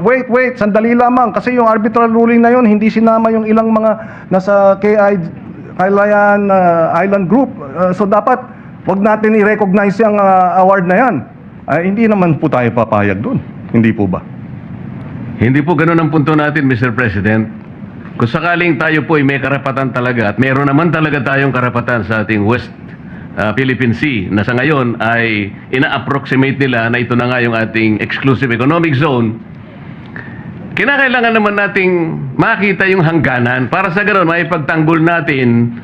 Wait, sandali lamang. Kasi yung arbitral ruling na yun, hindi sinama yung ilang mga nasa Kalayaan Island Group. So dapat, wag natin i-recognize yung award na yan. Hindi naman po tayo papayag doon. Hindi po ba? Hindi po ganun ang punto natin, Mr. President. Kung sakaling tayo po ay may karapatan talaga, at meron naman talaga tayong karapatan sa ating West Philippine Sea, na sa ngayon ay ina-approximate nila na ito na nga yung ating exclusive economic zone, kinakailangan naman nating makita yung hangganan para sa ganoon maipagtanggol natin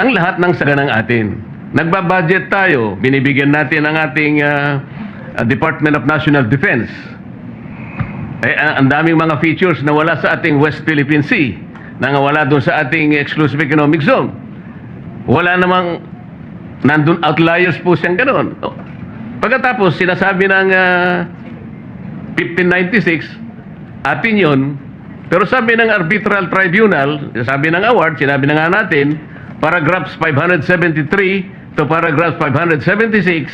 ang lahat ng saganang atin. Nagbabudget tayo, binibigyan natin ang ating Department of National Defense. Ang daming mga features na wala sa ating West Philippine Sea, na wala doon sa ating exclusive economic zone. Wala namang, nandun outliers po siyang ganoon. Pagkatapos, sinasabi ng 1596, atin yun, pero sabi ng arbitral tribunal, sabi ng award, sinabi na nga natin, paragraphs 573 to paragraphs 576,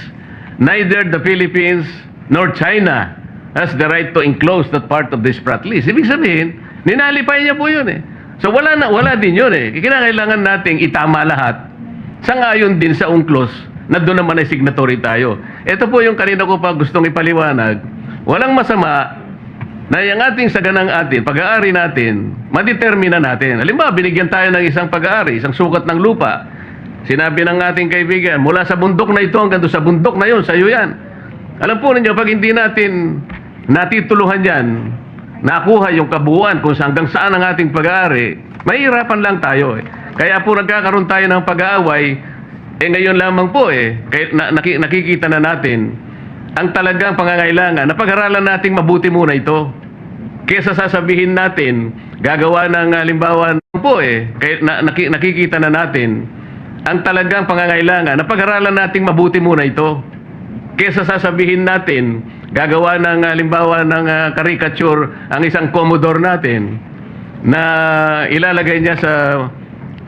neither the Philippines nor China has the right to enclose that part of the Sprat list. Ibig sabihin, ninalipay niya po yun eh. So wala din yun eh. Kinakailangan nating itama lahat, sangayon din sa UNCLOS, na doon naman ay signatory tayo. Ito po yung kanina ko pa gustong ipaliwanag. Walang masama na yung ating saganang atin, pag-aari natin, madetermina natin. Halimbawa, binigyan tayo ng isang pag-aari, isang sukat ng lupa. Sinabi ng ating kaibigan, mula sa bundok na ito hanggang doon sa bundok na yun, sa iyo yan. Alam po ninyo, pag hindi natin natituluhan yan, nakuha yung kabuuan kung hanggang saan ang ating pag-aari, mahihirapan lang tayo eh. Kaya po nagkakaroon tayo ng pag-aaway, ngayon lamang po kahit nakikita na natin ang talagang pangangailangan na pag-aralan nating mabuti muna ito. Kesa sasabihin natin, gagawa ng halimbawa po kahit nakikita na natin ang talagang pangangailangan na pag-aralan nating mabuti muna ito. Kesa sasabihin natin, gagawa ng halimbawa ng caricature ang isang Commodore natin na ilalagay niya sa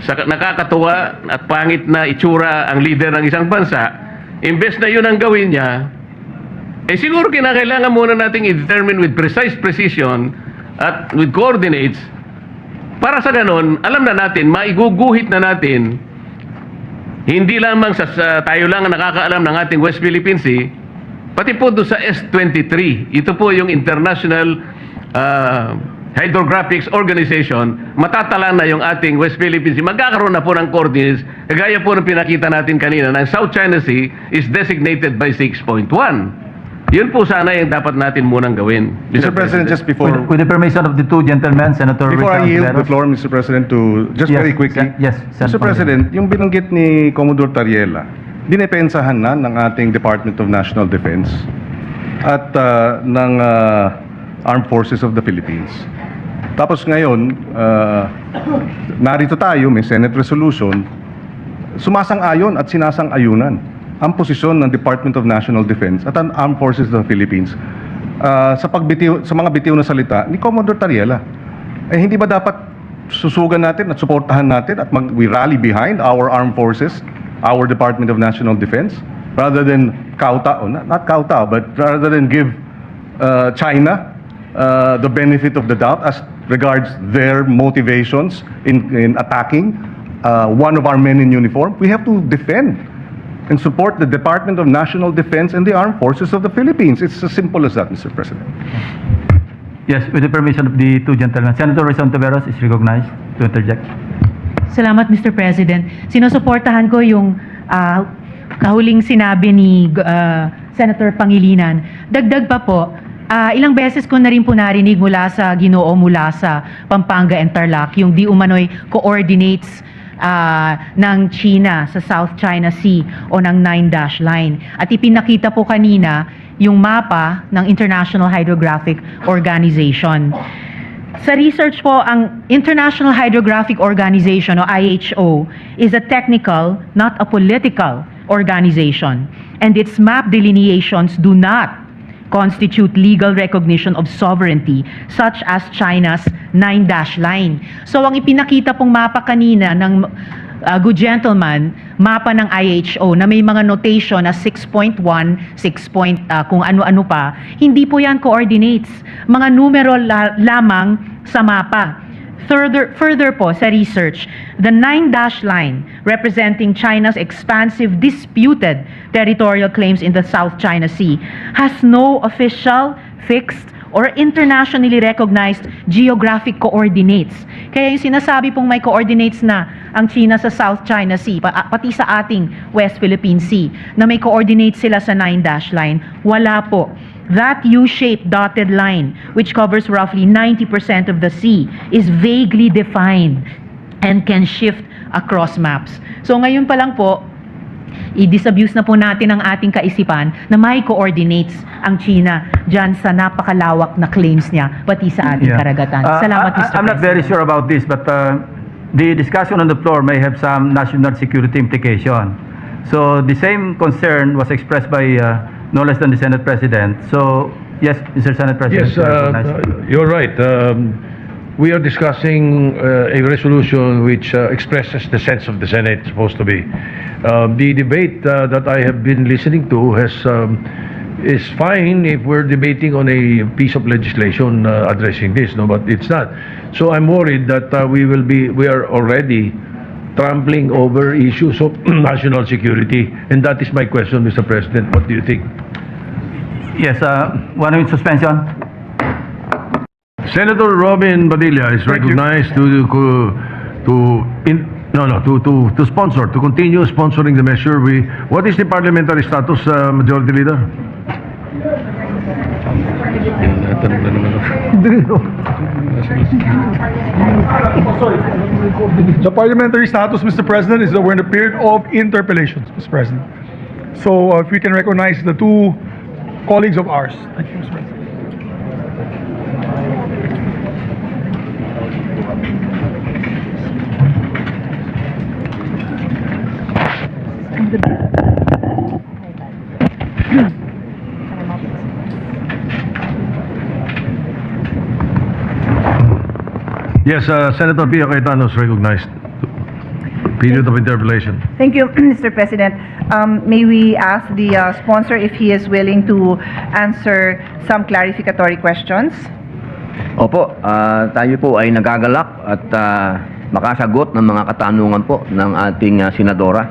nakakatuwa at pangit na itsura ang leader ng isang bansa. Imbes na yun ang gawin niya, siguro kinakailangan muna nating i-determine with precise precision at with coordinates para sa ganon, alam na natin, maiguguhit na natin, hindi lamang sa tayo lang ang nakakaalam ng ating West Philippine Sea, pati po doon sa S23. Ito po yung International Hydrographics Organization, matatala na yung ating West Philippine Sea. Magkakaroon na po ng coordinates, kagaya po ng pinakita natin kanina, ng South China Sea is designated by 6.1. Yun po sana yung dapat natin munang gawin. Mr. President, just before... With the permission of the two gentlemen, Senator Before I Rita yield the Ontiveros. floor, Mr. President, to just Yes, very quickly. yes, Mr. President, yung binanggit ni Commodore Tariela, dinepensahan na ng ating Department of National Defense at ng Armed Forces of the Philippines. Tapos ngayon, narito tayo, may Senate resolution, sumasang-ayon at sinasang-ayunan ang posisyon ng Department of National Defense at ang Armed Forces of the Philippines sa mga bitiw na salita ni Commodore Tariela. Hindi ba dapat susugan natin at suportahan natin at we rally behind our armed forces, our Department of National Defense, rather than kowtow, not kowtow, but rather than give China the benefit of the doubt as regards their motivations in attacking one of our men in uniform? We have to defend and support the Department of National Defense and the Armed Forces of the Philippines. It's as simple as that, Mr. President. Yes, with the permission of the two gentlemen. Senator Rita Ontiveros is recognized to interject. Salamat, Mr. President. Sinusuportahan ko yung kahuling sinabi ni Senator Pangilinan. Dagdag pa po, ilang beses ko na rin po narinig mula sa Ginoo, mula sa Pampanga and Tarlac, yung di umano'y coordinates ng China sa South China Sea o ng 9-dash line. At ipinakita po kanina yung mapa ng International Hydrographic Organization. Sa research po, ang International Hydrographic Organization o IHO is a technical, not a political organization. And its map delineations do not constitute legal recognition of sovereignty such as China's 9-dash line. So ang ipinakita pong mapa kanina ng good gentleman, mapa ng IHO na may mga notation na 6.1, 6 point, kung ano-ano pa, hindi po yan coordinates. Mga numero lamang sa mapa. Further po sa research, the 9-dash line representing China's expansive disputed territorial claims in the South China Sea has no official, fixed, or internationally recognized geographic coordinates. Kaya yung sinasabi pong may coordinates na ang China sa South China Sea, pati sa ating West Philippine Sea, na may coordinates sila sa 9-dash line, wala po. That U-shaped dotted line, which covers roughly 90% of the sea, is vaguely defined and can shift across maps. So ngayon pa lang po, i-disabuse na po natin ang ating kaisipan na may coordinates ang China dyan sa napakalawak na claims niya, pati sa ating karagatan. Salamat, Mr. I'm not very sure about this, but the discussion on the floor may have some national security implication. So the same concern was expressed by no less than the Senate President. So, yes, Mr. Senate President. Yes, you're right. We are discussing a resolution which expresses the sense of the Senate, supposed to be. The debate that I have been listening to is fine if we're debating on a piece of legislation addressing this, no, but it's not. So I'm worried that we are already trampling over issues of national security, and that is my question, Mr. President. What do you think? Yes, 1 minute suspension. Senator Robin Padilla is recognized to sponsor, to continue sponsoring the measure. What is the parliamentary status, Majority Leader? The parliamentary status, Mr. President, is that we're in a period of interpellations, Mr. President. So if we can recognize the two colleagues of ours. Thank you, Mr. President. Yes, Senator Pia Cayetano is recognized. Period of interpellation. Thank you, Mr. President. May we ask the sponsor if he is willing to answer some clarificatory questions? Opo, tayo po ay nagagalak at makasagot ng mga katanungan po ng ating senadora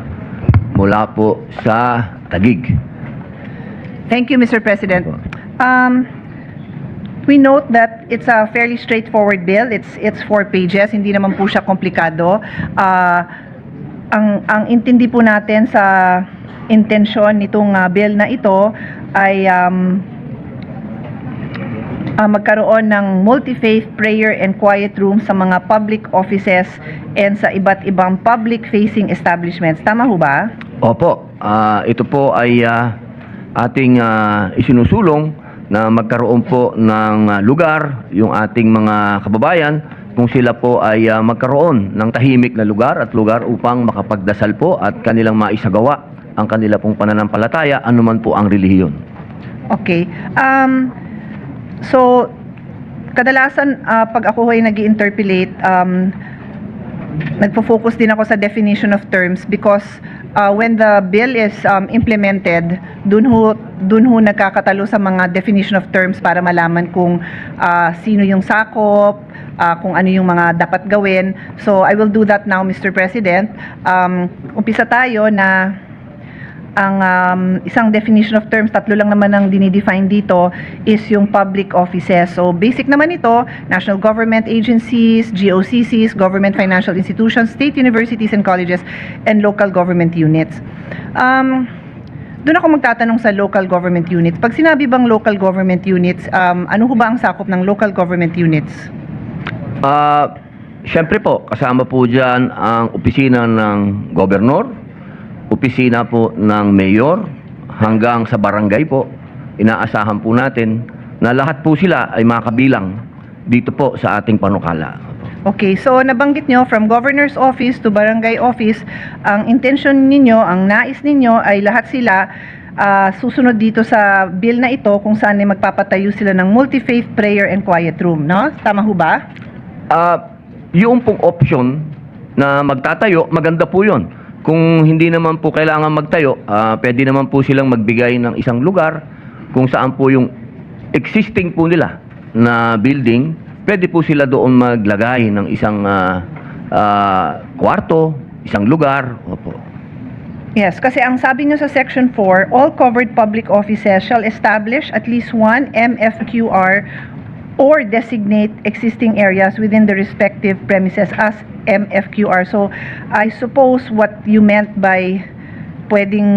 mula po sa Taguig. Thank you, Mr. President. We note that it's a fairly straightforward bill. It's 4 pages. Hindi naman po siya komplikado. Ang intindi po natin sa intensyon nitong bill na ito ay magkaroon ng multi-faith prayer and quiet room sa mga public offices and sa iba't ibang public-facing establishments. Tama ho ba? Opo, ito po ay ating isinusulong na magkaroon po ng lugar yung ating mga kababayan kung sila po ay magkaroon ng tahimik na lugar at lugar upang makapagdasal po at kanilang maisagawa ang kanila pong pananampalataya, anuman po ang relihiyon. Okay. So, kadalasan pag ako ay nag-interpolate, nagpo-focus din ako sa definition of terms because when the bill is implemented, dun ho nagkakatalo sa mga definition of terms para malaman kung sino yung sakop, kung ano yung mga dapat gawin. So I will do that now, Mr. President. Umpisa tayo na ang isang definition of terms, tatlo lang naman ang dinidefine dito, is yung public offices. So basic naman ito, national government agencies, GOCCs, government financial institutions, state universities and colleges, and local government units. Doon ako magtatanong sa local government units. Pag sinabi bang local government units, ano ho ba ang sakop ng local government units? Siyempre po, kasama po dyan ang opisina ng gobernador, opisina po ng mayor, hanggang sa barangay po. Inaasahan po natin na lahat po sila ay makabilang dito po sa ating panukala. Okay, so nabanggit nyo from governor's office to barangay office, ang intention ninyo, ang nais ninyo ay lahat sila susunod dito sa bill na ito kung saan ay magpapatayo sila ng multi-faith prayer and quiet room, no? Tama ho ba? Yung pong option na magtatayo, maganda po yun. Kung hindi naman po kailangan magtayo, pwede naman po silang magbigay ng isang lugar kung saan po yung existing po nila na building, pwede po sila doon maglagay ng isang kwarto, isang lugar. Opo. Yes, kasi ang sabi nyo sa Section 4, all covered public offices shall establish at least one MFQR or designate existing areas within the respective premises as MFQR. So, I suppose what you meant by pwedeng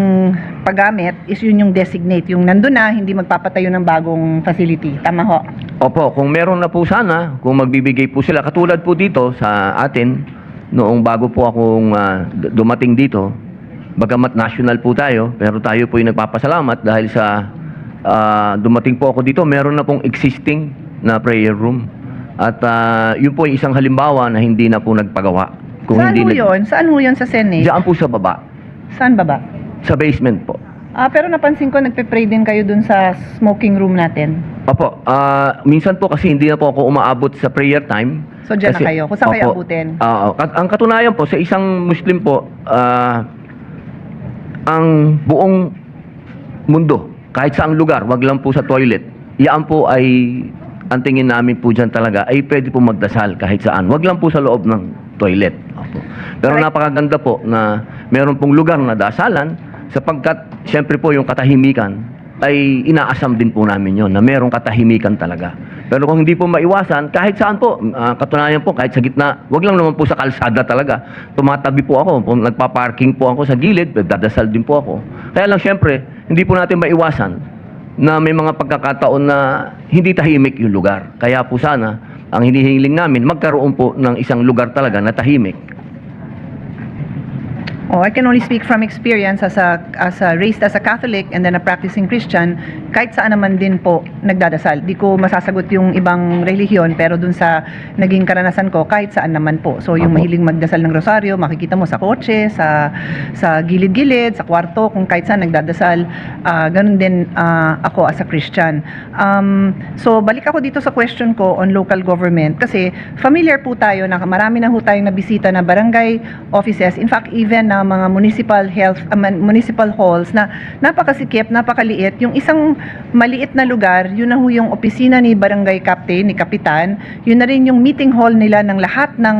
paggamit is yun yung designate. Yung nandun na, hindi magpapatayo ng bagong facility. Tama ho? Opo, kung meron na po sana, kung magbibigay po sila, katulad po dito sa atin, noong bago po akong dumating dito, bagamat national po tayo, pero tayo po yung nagpapasalamat dahil sa dumating po ako dito, meron na pong existing na prayer room. At yun po yung isang halimbawa na hindi na po nagpagawa. Kung Saan hindi ho yun? Saan ho yun sa Senate? Diyan po sa baba, Saan ba ba? sa basement po. Pero napansin ko, nagpe-pray din kayo dun sa smoking room natin. Opo, minsan po kasi hindi na po ako umaabot sa prayer time. So, dyan na kayo. Kung saan kayo Opo, abutin? ang katunayan po, sa isang Muslim po, ang buong mundo, kahit saang lugar, wag lang po sa toilet, yan po ay, ang tingin namin po dyan talaga, ay pwede po magdasal kahit saan. Wag lang po sa loob ng toilet. Opo. Pero Correct. napakaganda po na meron pong lugar na dasalan, sapagkat, siyempre po, yung katahimikan, ay inaasam din po namin yon na merong katahimikan talaga. Pero kung hindi po maiwasan, kahit saan po, katunayan po, kahit sa gitna, wag lang naman po sa kalsada talaga. Tumatabi po ako, nagpa-parking po ako sa gilid, dadasal din po ako. Kaya lang siyempre, hindi po natin maiwasan na may mga pagkakataon na hindi tahimik yung lugar. Kaya po sana, ang hinihiling namin, magkaroon po ng isang lugar talaga na tahimik. I can only speak from experience as raised as a Catholic and then a practicing Christian. Kahit saan naman din po nagdadasal. Di ko masasagot yung ibang relihiyon, pero dun sa naging karanasan ko, kahit saan naman po. So yung Apo. mahiling magdasal ng rosaryo, makikita mo sa kotse, sa gilid-gilid, sa kwarto, kung kahit saan nagdadasal. Ganun din ako as a Christian. So balik ako dito sa question ko on local government, kasi familiar po tayo na marami na ho tayong nabisita na barangay offices, in fact even na mga municipal halls na napakasikip, napakaliit. Yung isang maliit na lugar, yun na ho yung opisina ni barangay captain, ni kapitan. Yun na rin yung meeting hall nila ng lahat ng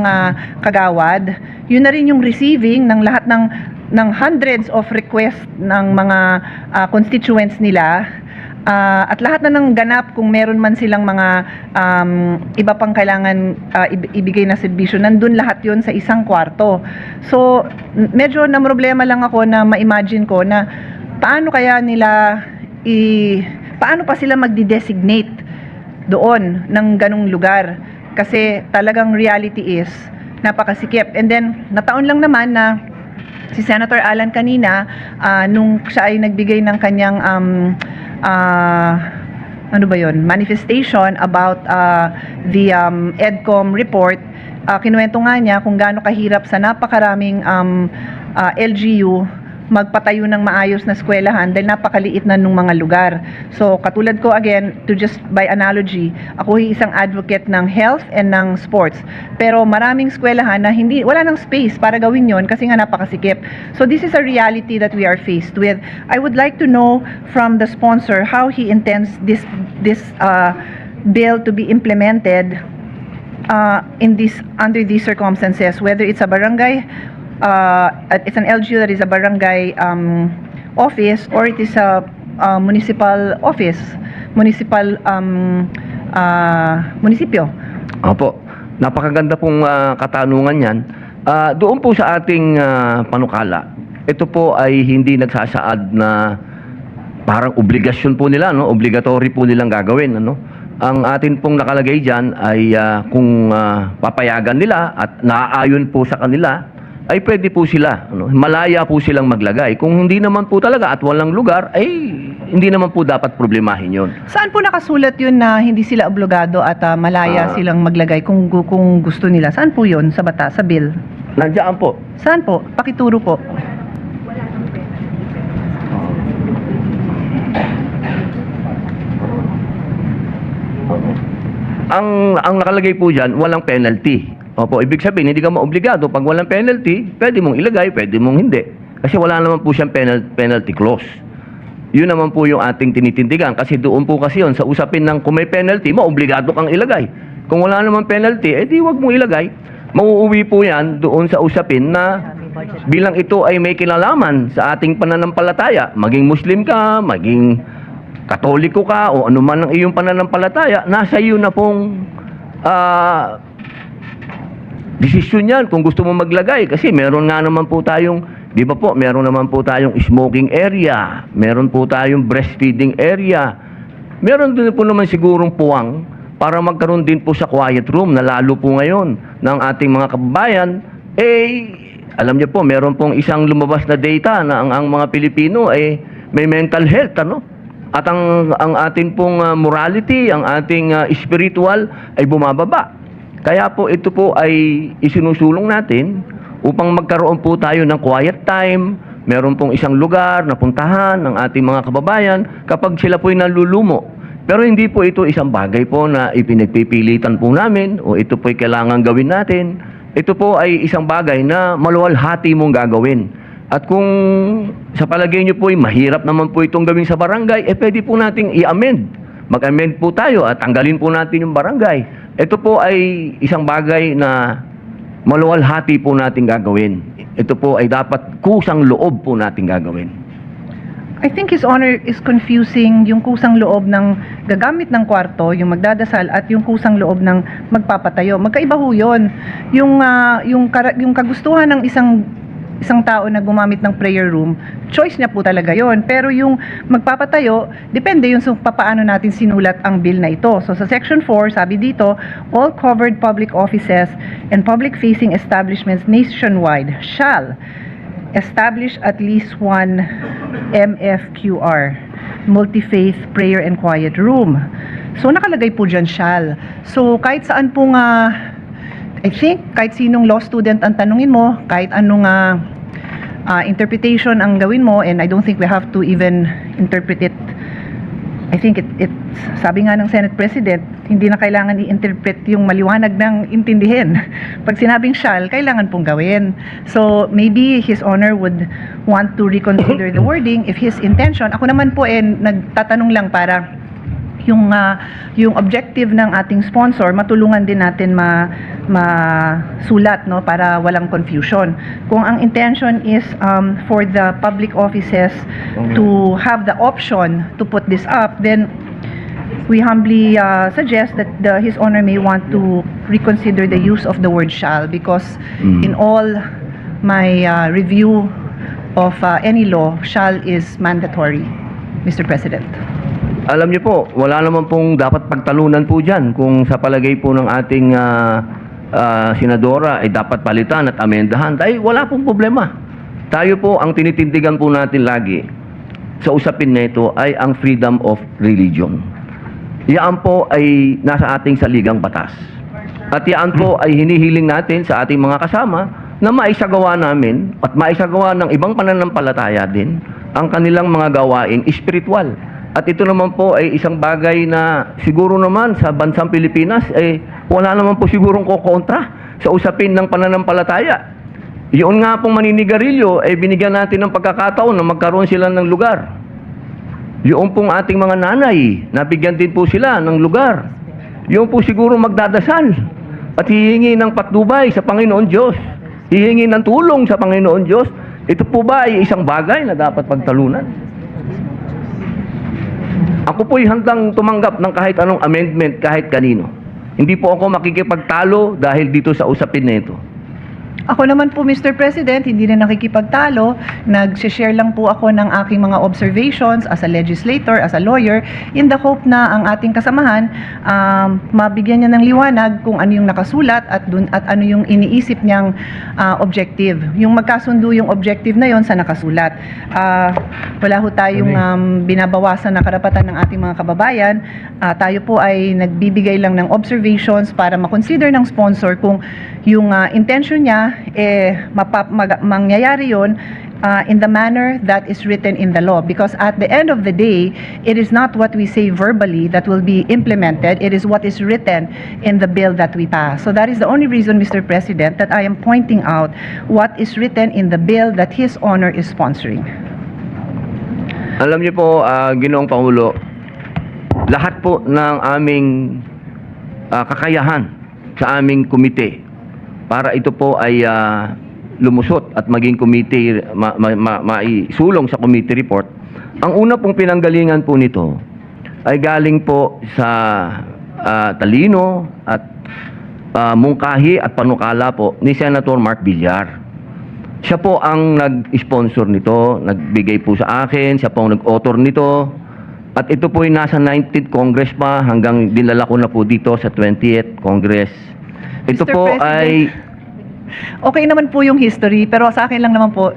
kagawad. Yun na rin yung receiving ng lahat ng hundreds of requests ng mga constituents nila. At lahat na ng ganap, kung meron man silang mga iba pang kailangan ibigay na serbisyo, nandun lahat yon sa isang kwarto. So, medyo na problema lang ako na ma-imagine ko na paano pa sila magdi-designate doon ng ganung lugar. Kasi talagang reality is napakasikip. And then, nataon lang naman na si Senator Alan kanina, nung siya ay nagbigay ng kanyang manifestation about the EDCOM report, kinuwento nga niya kung gaano kahirap sa napakaraming LGU magpatayo ng maayos na eskwelahan dahil napakaliit na nung mga lugar. So, katulad ko again, to just by analogy, ako ay isang advocate ng health and ng sports. Pero maraming eskwelahan na wala nang space para gawin yon kasi nga napakasikip. So, this is a reality that we are faced with. I would like to know from the sponsor how he intends this bill to be implemented under these circumstances, whether it's a barangay, it's an LGU that is a barangay office, or it is a municipal office, munisipyo. Opo, napakaganda pong katanungan yan. Doon po sa ating panukala, ito po ay hindi nagsasaad na parang obligasyon po nila, no? Obligatory po nilang gagawin, ano? Ang atin pong nakalagay dyan ay kung papayagan nila at naaayon po sa kanila, ay pwede po sila, ano? Malaya po silang maglagay. Kung hindi naman po talaga at walang lugar, ay hindi naman po dapat problemahin yon. Saan po nakasulat yun na hindi sila obligado at malaya silang maglagay kung gusto nila? Saan po yun sa batas, sa bill? Nandiyan po. Saan po? Pakituro po. Ang nakalagay po dyan, walang penalty. Opo, ibig sabihin, hindi ka maobligado. Pag walang penalty, pwede mong ilagay, pwede mong hindi. Kasi wala naman po siyang penalty clause. Yun naman po yung ating tinitindigan. Kasi doon po kasi yun, sa usapin ng kung may penalty, maobligado kang ilagay. Kung wala naman penalty, di wag mong ilagay. Mauuwi po yan doon sa usapin na bilang ito ay may kinalaman sa ating pananampalataya, maging Muslim ka, maging Katoliko ka, o anuman ang iyong pananampalataya, nasa iyo na pong desisyon yan kung gusto mo maglagay. Kasi meron nga naman po tayong, di ba po, meron naman po tayong smoking area, meron po tayong breastfeeding area, meron din po naman sigurong puwang para magkaroon din po sa quiet room na lalo po ngayon ng ating mga kababayan. Alam niyo po, meron pong isang lumabas na data na ang mga Pilipino may mental health, ano? At ang ating pong morality, ang ating spiritual ay bumababa. Kaya po ito po ay isinusulong natin upang magkaroon po tayo ng quiet time. Meron pong isang lugar na puntahan ng ating mga kababayan kapag sila po ay nalulumo. Pero hindi po ito isang bagay po na ipinagpipilitan po namin o ito po ay kailangan gawin natin. Ito po ay isang bagay na maluwalhati mong gagawin. At kung sa palagay nyo po ay mahirap naman po itong gawin sa barangay, pwede po nating i-amend. Mag-amend po tayo at tanggalin po natin yung barangay. Ito po ay isang bagay na maluwalhati po nating gagawin. Ito po ay dapat kusang loob po nating gagawin. I think His Honor is confusing yung kusang loob ng gagamit ng kwarto, yung magdadasal, at yung kusang loob ng magpapatayo. Magkaiba ho yun. Yung kagustuhan ng isang tao na gumamit ng prayer room, choice niya po talaga yon. Pero yung magpapatayo, depende yun sa papaano natin sinulat ang bill na ito. So sa Section 4, sabi dito, all covered public offices and public-facing establishments nationwide shall establish at least one MFQR, multi-faith prayer and quiet room. So nakalagay po dyan shall. So kahit saan po nga, I think kahit sinong law student ang tanungin mo, kahit anong interpretation ang gawin mo, and I don't think we have to even interpret it. I think sabi nga ng Senate President, hindi na kailangan i-interpret yung maliwanag ng intindihin. Pag sinabing shall, kailangan pong gawin. So maybe His Honor would want to reconsider the wording if his intention. Ako naman po nagtatanong lang para yung objective ng ating sponsor, matulungan din natin masulat, no, para walang confusion. Kung ang intention is for the public offices to have the option to put this up, then we humbly suggest that His Honor may want to reconsider the use of the word shall, because in all my review of any law, shall is mandatory, Mr. President. Alam niyo po, wala naman pong dapat pagtalunan po dyan kung sa palagay po ng ating senadora ay dapat palitan at amendahan. Ay, wala pong problema. Tayo po, ang tinitindigan po natin lagi sa usapin na ito ay ang freedom of religion. Yan po ay nasa ating saligang batas. At yan po ay hinihiling natin sa ating mga kasama na maisagawa namin at maisagawa ng ibang pananampalataya din ang kanilang mga gawain espiritual. At ito naman po ay isang bagay na siguro naman sa bansang Pilipinas ay wala naman po sigurong kokontra sa usapin ng pananampalataya. Yun nga pong maninigarilyo ay binigyan natin ng pagkakataon na magkaroon sila ng lugar. Yun pong ating mga nanay, nabigyan din po sila ng lugar. Yun po siguro magdadasal at hihingi ng patnubay sa Panginoon Diyos. Hihingi ng tulong sa Panginoon Diyos. Ito po ba ay isang bagay na dapat pagtalunan? Ako po'y handang tumanggap ng kahit anong amendment, kahit kanino. Hindi po ako makikipagtalo dahil dito sa usapin na ito. Ako naman po, Mr. President, hindi na nakikipagtalo. Nag-share lang po ako ng aking mga observations as a legislator, as a lawyer, in the hope na ang ating kasamahan, mabigyan niya ng liwanag kung ano yung nakasulat at ano yung iniisip niyang objective. Yung magkasundo yung objective na yon sa nakasulat. Wala ho tayong binabawasan na karapatan ng ating mga kababayan. Tayo po ay nagbibigay lang ng observations para makonsider ng sponsor kung yung intention niya, mangyayari yun in the manner that is written in the law. Because at the end of the day, it is not what we say verbally that will be implemented, it is what is written in the bill that we pass. So that is the only reason, Mr. President, that I am pointing out what is written in the bill that His Honor is sponsoring. Alam niyo po, Ginoong Pangulo, lahat po ng aming kakayahan sa aming komite para ito po ay lumusot at maging committee, maisulong sa committee report. Ang una pong pinanggalingan po nito ay galing po sa talino at mungkahi at panukala po ni Senator Mark Villar. Siya po ang nag-sponsor nito, nagbigay po sa akin, siya po ang nag-author nito. At ito po ay nasa 19th Congress pa hanggang dinala ko na po dito sa 20th Congress. Ito Mr. po President, ay... Okay naman po yung history, pero sa akin lang naman po,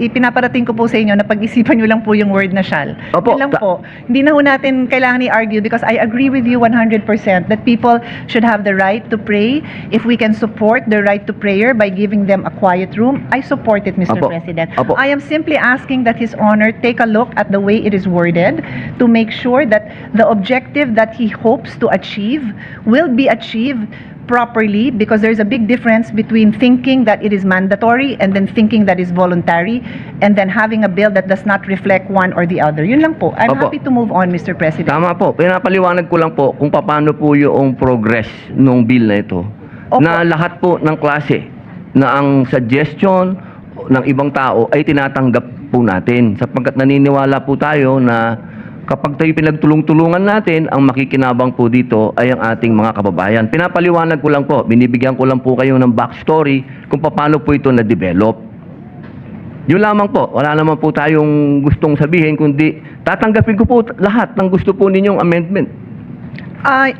pinaparating ko po sa inyo na pag-isipan nyo lang po yung word na shall. Opo, Yan lang po. Hindi na ho natin kailangan i-argue because I agree with you 100% that people should have the right to pray. If we can support the right to prayer by giving them a quiet room, I support it, Mr. Opo. President. Opo. I am simply asking that His Honor take a look at the way it is worded to make sure that the objective that he hopes to achieve will be achieved properly, because there's a big difference between thinking that it is mandatory and then thinking that is voluntary and then having a bill that does not reflect one or the other. Yun lang po. I'm Opo. happy to move on, Mr. President. Tama po. Pinapaliwanag ko lang po kung paano po yung progress ng bill na ito. Opo. Na lahat po ng klase na ang suggestion ng ibang tao ay tinatanggap po natin. Sapagkat naniniwala po tayo na kapag tayo pinagtulong-tulungan natin, ang makikinabang po dito ay ang ating mga kababayan. Pinapaliwanag ko lang po, binibigyan ko lang po kayo ng backstory kung paano po ito na-develop. Yun lamang po, wala naman po tayong gustong sabihin, kundi tatanggapin ko po lahat ng gusto po ninyong amendment.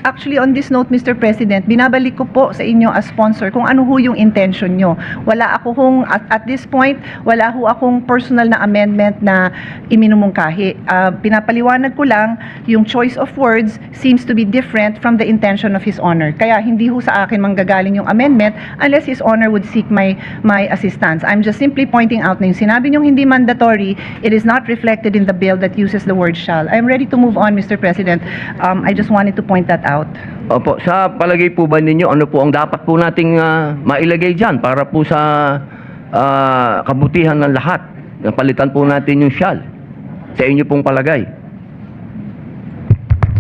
Actually, on this note, Mr. President, binabalik ko po sa inyo as sponsor kung ano ho yung intention nyo. Wala ako hong, at this point, wala ho akong personal na amendment na iminumungkahi. Pinapaliwanag ko lang, yung choice of words seems to be different from the intention of His Honor. Kaya hindi ho sa akin manggagaling yung amendment unless His Honor would seek my assistance. I'm just simply pointing out na yung sinabi nyong hindi mandatory, it is not reflected in the bill that uses the word shall. I'm ready to move on, Mr. President. I just wanted to point that out. Opo, sa palagay po ba ninyo, ano po ang dapat po nating mailagay dyan para po sa kabutihan ng lahat? Palitan po natin yung shall. Sa inyo pong palagay.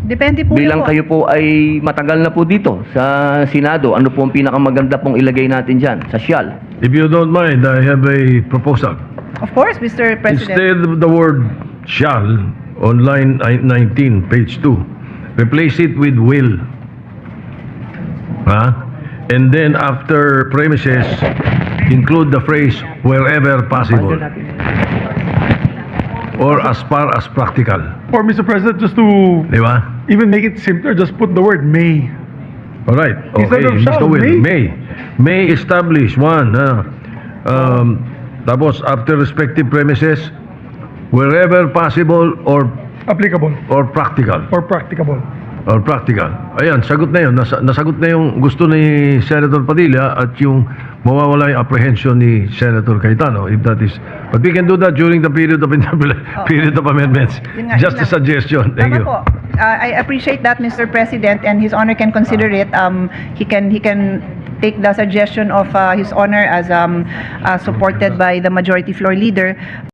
Depende po Bilang po. kayo po ay matagal na po dito sa Senado, ano po ang pinakamaganda pong ilagay natin dyan sa shall? If you don't mind, I have a proposal. Of course, Mr. President. Instead of the word shall on line 19, page 2, replace it with will. And then after premises, include the phrase wherever possible. Or as far as practical. Or, Mr. President, just to Di ba? even make it simpler, just put the word may. All right. Instead Okay, of shall, Mr. Will, may. may establish one. Tapos after respective premises, wherever possible or Applicable practical. or practicable. Or practical. Ayan, sagot na yun. Nasagot na yung gusto ni Senator Padilla at yung mawawala yung apprehension ni Senator Cayetano, if that is. But we can do that during the period of period of amendments. Yun nga, Just yun a lang. suggestion. Thank Tama you. po. I appreciate that, Mr. President, and His Honor can consider it. He can take the suggestion of His Honor as supported by the Majority Floor Leader.